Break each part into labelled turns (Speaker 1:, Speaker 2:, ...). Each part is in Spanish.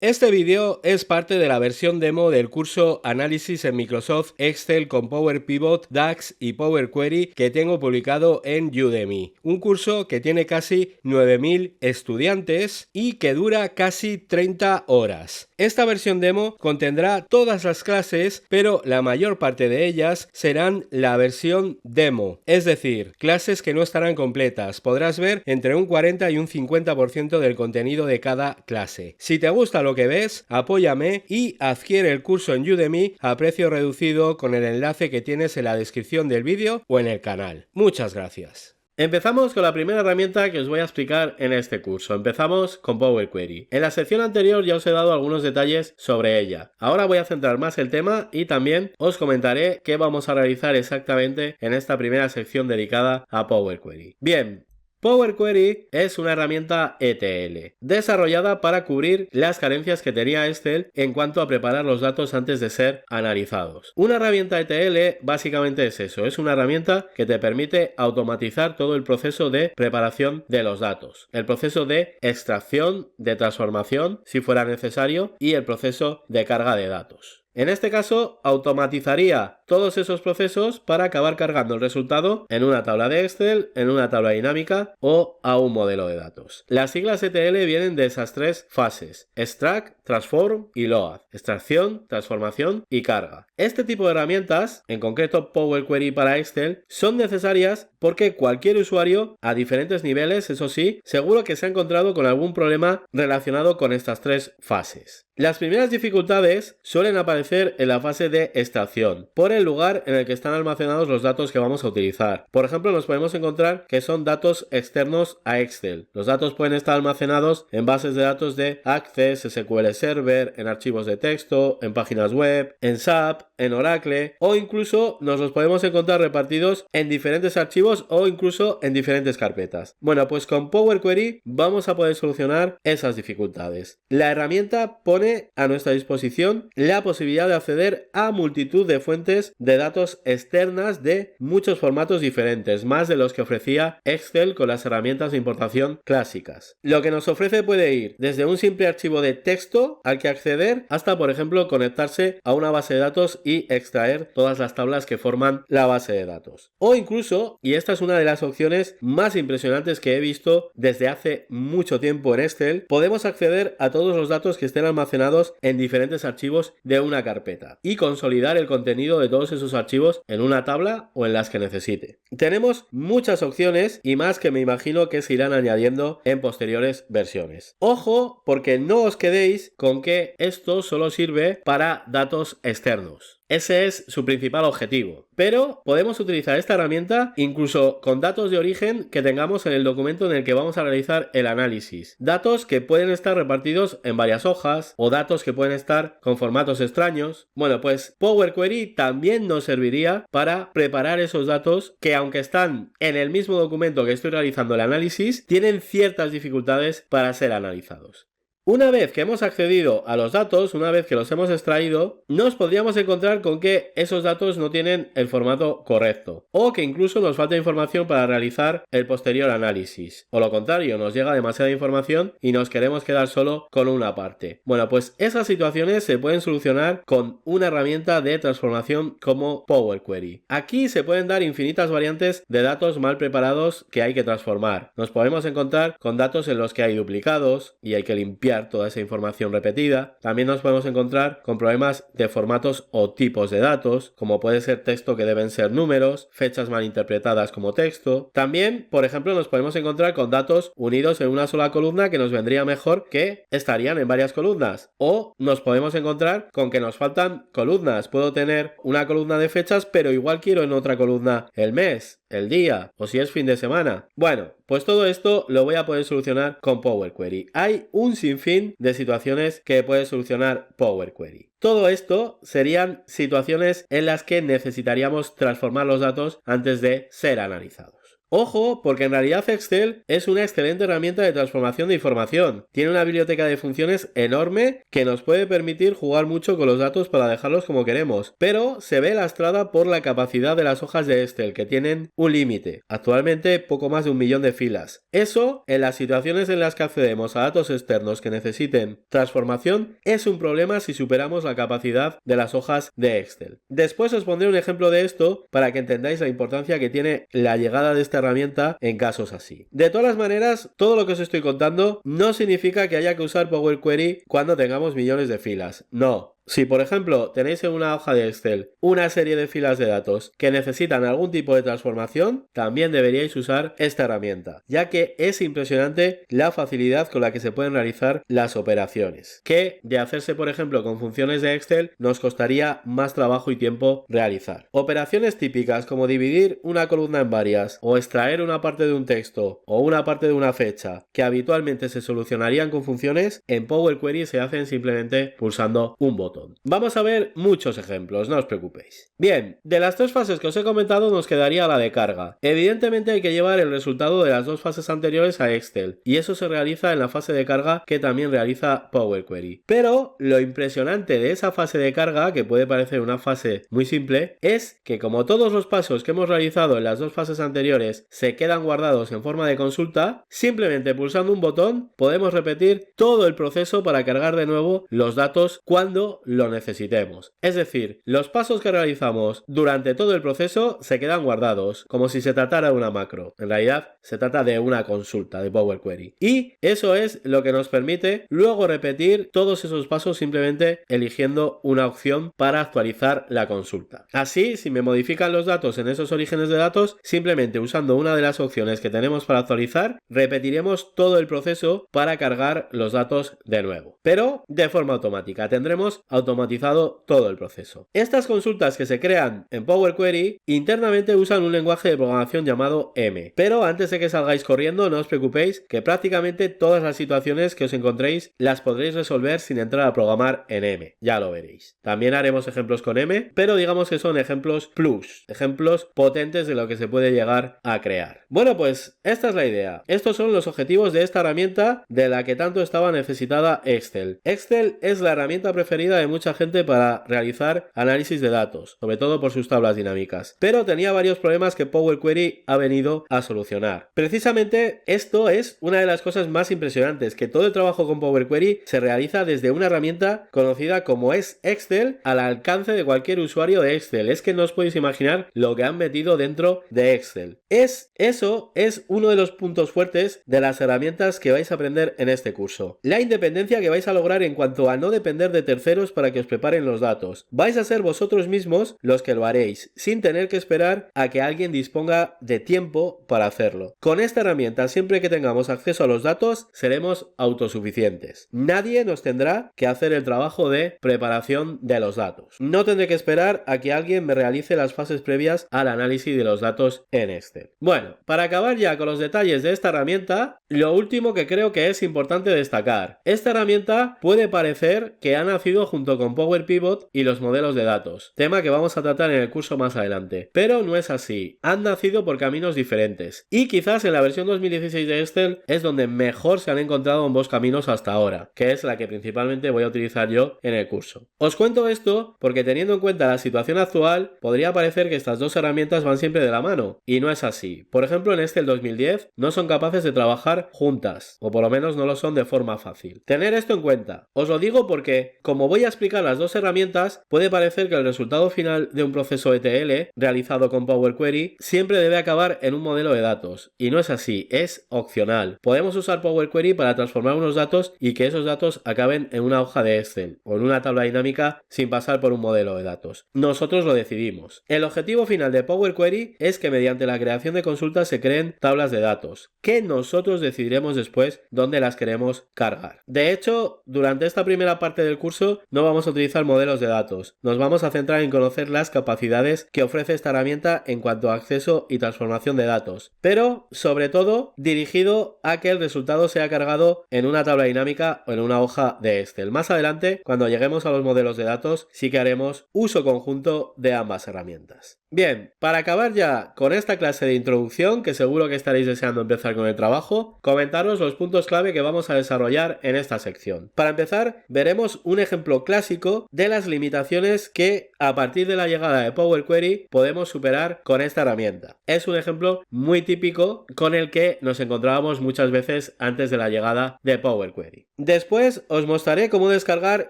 Speaker 1: Este vídeo es parte de la versión demo del curso Análisis en Microsoft Excel con Power Pivot, DAX y Power Query que tengo publicado en Udemy. Un curso que tiene casi 9000 estudiantes y que dura casi 30 horas. Esta versión demo contendrá todas las clases, pero la mayor parte de ellas serán la versión demo, es decir, clases que no estarán completas. Podrás ver entre un 40 y un 50% del contenido de cada clase. Si te gusta lo que ves, apóyame y adquiere el curso en Udemy a precio reducido con el enlace que tienes en la descripción del vídeo o en el canal. Muchas gracias. Empezamos con la primera herramienta que os voy a explicar en este curso. Empezamos con Power Query. En la sección anterior ya os he dado algunos detalles sobre ella. Ahora voy a centrar más el tema y también os comentaré qué vamos a realizar exactamente en esta primera sección dedicada a Power Query. Bien. Power Query es una herramienta ETL, desarrollada para cubrir las carencias que tenía Excel en cuanto a preparar los datos antes de ser analizados. Una herramienta ETL básicamente es eso, es una herramienta que te permite automatizar todo el proceso de preparación de los datos, el proceso de extracción, de transformación, si fuera necesario, y el proceso de carga de datos. En este caso, automatizaría todos esos procesos para acabar cargando el resultado en una tabla de Excel, en una tabla dinámica o a un modelo de datos. Las siglas ETL vienen de esas tres fases: extract, transform y load. Extracción, transformación y carga. Este tipo de herramientas, en concreto Power Query para Excel, son necesarias porque cualquier usuario, a diferentes niveles, eso sí, seguro que se ha encontrado con algún problema relacionado con estas tres fases. Las primeras dificultades suelen aparecer en la fase de extracción, por el lugar en el que están almacenados los datos que vamos a utilizar. Por ejemplo, nos podemos encontrar que son datos externos a Excel. Los datos pueden estar almacenados en bases de datos de Access, SQL Server, en archivos de texto, en páginas web, en SAP, en Oracle, o incluso nos los podemos encontrar repartidos en diferentes archivos o incluso en diferentes carpetas. Bueno, pues con Power Query vamos a poder solucionar esas dificultades. La herramienta pone a nuestra disposición la posibilidad de acceder a multitud de fuentes de datos externas de muchos formatos diferentes, más de los que ofrecía Excel con las herramientas de importación clásicas. Lo que nos ofrece puede ir desde un simple archivo de texto al que acceder hasta, por ejemplo, conectarse a una base de datos y extraer todas las tablas que forman la base de datos. O incluso, y esta es una de las opciones más impresionantes que he visto desde hace mucho tiempo en Excel, podemos acceder a todos los datos que estén almacenados en diferentes archivos de una carpeta y consolidar el contenido de todos esos archivos en una tabla o en las que necesite. Tenemos muchas opciones y más que me imagino que se irán añadiendo en posteriores versiones. Ojo, porque no os quedéis con que esto solo sirve para datos externos. Ese es su principal objetivo. Pero podemos utilizar esta herramienta incluso con datos de origen que tengamos en el documento en el que vamos a realizar el análisis. Datos que pueden estar repartidos en varias hojas o datos que pueden estar con formatos extraños. Bueno, pues Power Query también nos serviría para preparar esos datos que, aunque están en el mismo documento que estoy realizando el análisis, tienen ciertas dificultades para ser analizados. Una vez que hemos accedido a los datos, una vez que los hemos extraído, nos podríamos encontrar con que esos datos no tienen el formato correcto o que incluso nos falta información para realizar el posterior análisis. O lo contrario, nos llega demasiada información y nos queremos quedar solo con una parte. Bueno, pues esas situaciones se pueden solucionar con una herramienta de transformación como Power Query. Aquí se pueden dar infinitas variantes de datos mal preparados que hay que transformar. Nos podemos encontrar con datos en los que hay duplicados y hay que limpiar toda esa información repetida. También nos podemos encontrar con problemas de formatos o tipos de datos, como puede ser texto que deben ser números, fechas mal interpretadas como texto. También, por ejemplo, nos podemos encontrar con datos unidos en una sola columna que nos vendría mejor que estarían en varias columnas. O nos podemos encontrar con que nos faltan columnas. Puedo tener una columna de fechas, pero igual quiero en otra columna el mes, el día o si es fin de semana. Bueno, pues todo esto lo voy a poder solucionar con Power Query. Hay un sinfín de situaciones que puede solucionar Power Query. Todo esto serían situaciones en las que necesitaríamos transformar los datos antes de ser analizados. Ojo, porque en realidad Excel es una excelente herramienta de transformación de información. Tiene una biblioteca de funciones enorme que nos puede permitir jugar mucho con los datos para dejarlos como queremos, pero se ve lastrada por la capacidad de las hojas de Excel, que tienen un límite, actualmente poco más de 1 millón de filas. Eso, en las situaciones en las que accedemos a datos externos que necesiten transformación, es un problema si superamos la capacidad de las hojas de Excel. Después os pondré un ejemplo de esto para que entendáis la importancia que tiene la llegada de esta herramienta en casos así. De todas las maneras, todo lo que os estoy contando no significa que haya que usar Power Query cuando tengamos millones de filas. No. Si por ejemplo tenéis en una hoja de Excel una serie de filas de datos que necesitan algún tipo de transformación, también deberíais usar esta herramienta, ya que es impresionante la facilidad con la que se pueden realizar las operaciones, que de hacerse por ejemplo con funciones de Excel nos costaría más trabajo y tiempo realizar. Operaciones típicas como dividir una columna en varias o extraer una parte de un texto o una parte de una fecha que habitualmente se solucionarían con funciones, en Power Query se hacen simplemente pulsando un botón. Vamos a ver muchos ejemplos, no os preocupéis. Bien, de las 3 fases que os he comentado nos quedaría la de carga. Evidentemente hay que llevar el resultado de las 2 fases anteriores a Excel, y eso se realiza en la fase de carga que también realiza Power Query. Pero lo impresionante de esa fase de carga, que puede parecer una fase muy simple, es que como todos los pasos que hemos realizado en las 2 fases anteriores se quedan guardados en forma de consulta, simplemente pulsando un botón podemos repetir todo el proceso para cargar de nuevo los datos cuando lo necesitemos. Es decir, los pasos que realizamos durante todo el proceso se quedan guardados, como si se tratara de una macro. En realidad, se trata de una consulta de Power Query. Y eso es lo que nos permite luego repetir todos esos pasos simplemente eligiendo una opción para actualizar la consulta. Así, si me modifican los datos en esos orígenes de datos, simplemente usando una de las opciones que tenemos para actualizar, repetiremos todo el proceso para cargar los datos de nuevo. Pero de forma automática. Tendremos automatizado todo el proceso. Estas consultas que se crean en Power Query internamente usan un lenguaje de programación llamado M. Pero antes de que salgáis corriendo, no os preocupéis que prácticamente todas las situaciones que os encontréis las podréis resolver sin entrar a programar en M. Ya lo veréis. También haremos ejemplos con M, pero digamos que son ejemplos plus, ejemplos potentes de lo que se puede llegar a crear. Bueno, pues esta es la idea. Estos son los objetivos de esta herramienta de la que tanto estaba necesitada Excel. Excel es la herramienta preferida de mucha gente para realizar análisis de datos, sobre todo por sus tablas dinámicas, pero tenía varios problemas que Power Query ha venido a solucionar. Precisamente esto es una de las cosas más impresionantes, que todo el trabajo con Power Query se realiza desde una herramienta conocida como es Excel, al alcance de cualquier usuario de Excel. Es que no os podéis imaginar lo que han metido dentro de Excel. Eso es uno de los puntos fuertes de las herramientas que vais a aprender en este curso. La independencia que vais a lograr en cuanto a no depender de terceros para que os preparen los datos. Vais a ser vosotros mismos los que lo haréis, sin tener que esperar a que alguien disponga de tiempo para hacerlo. Con esta herramienta, siempre que tengamos acceso a los datos, seremos autosuficientes. Nadie nos tendrá que hacer el trabajo de preparación de los datos. No tendré que esperar a que alguien me realice las fases previas al análisis de los datos en Excel. Bueno, para acabar ya con los detalles de esta herramienta, lo último que creo que es importante destacar. Esta herramienta puede parecer que ha nacido junto con Power Pivot y los modelos de datos, tema que vamos a tratar en el curso más adelante. Pero no es así. Han nacido por caminos diferentes. Y quizás en la versión 2016 de Excel es donde mejor se han encontrado ambos caminos hasta ahora, que es la que principalmente voy a utilizar yo en el curso. Os cuento esto porque, teniendo en cuenta la situación actual, podría parecer que estas dos herramientas van siempre de la mano, y no es así. Por ejemplo, en Excel 2010 no son capaces de trabajar juntas, o por lo menos no lo son de forma fácil. Tener esto en cuenta. Os lo digo porque, como voy a explicar las dos herramientas, puede parecer que el resultado final de un proceso ETL realizado con Power Query siempre debe acabar en un modelo de datos, y no es así, es opcional. Podemos usar Power Query para transformar unos datos y que esos datos acaben en una hoja de Excel o en una tabla dinámica sin pasar por un modelo de datos. Nosotros lo decidimos. El objetivo final de Power Query es que mediante la creación de consultas se creen tablas de datos, que nosotros decidiremos después dónde las queremos cargar. De hecho, durante esta primera parte del curso no vamos a utilizar modelos de datos, nos vamos a centrar en conocer las capacidades que ofrece esta herramienta en cuanto a acceso y transformación de datos, pero sobre todo dirigido a que el resultado sea cargado en una tabla dinámica o en una hoja de Excel. Más adelante, cuando lleguemos a los modelos de datos, sí que haremos uso conjunto de ambas herramientas. Bien, para acabar ya con esta clase de introducción, que seguro que estaréis deseando empezar con el trabajo, comentaros los puntos clave que vamos a desarrollar en esta sección. Para empezar, veremos un ejemplo clásico de las limitaciones que a partir de la llegada de Power Query podemos superar con esta herramienta. Es un ejemplo muy típico con el que nos encontrábamos muchas veces antes de la llegada de Power Query. Después os mostraré cómo descargar,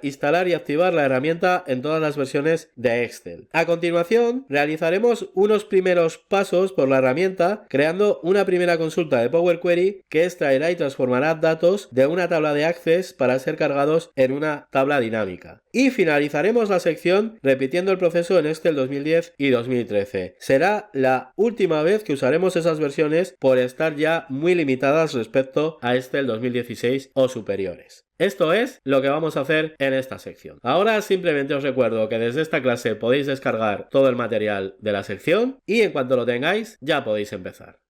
Speaker 1: instalar y activar la herramienta en todas las versiones de Excel. A continuación, realizaremos unos primeros pasos por la herramienta creando una primera consulta de Power Query que extraerá y transformará datos de una tabla de Access para ser cargados en una tabla dinámica. Y finalizaremos la sección repitiendo el proceso en Excel 2010 y 2013. Será la última vez que usaremos esas versiones por estar ya muy limitadas respecto a Excel 2016 o superiores. Esto es lo que vamos a hacer en esta sección. Ahora simplemente os recuerdo que desde esta clase podéis descargar todo el material de la sección y en cuanto lo tengáis ya podéis empezar.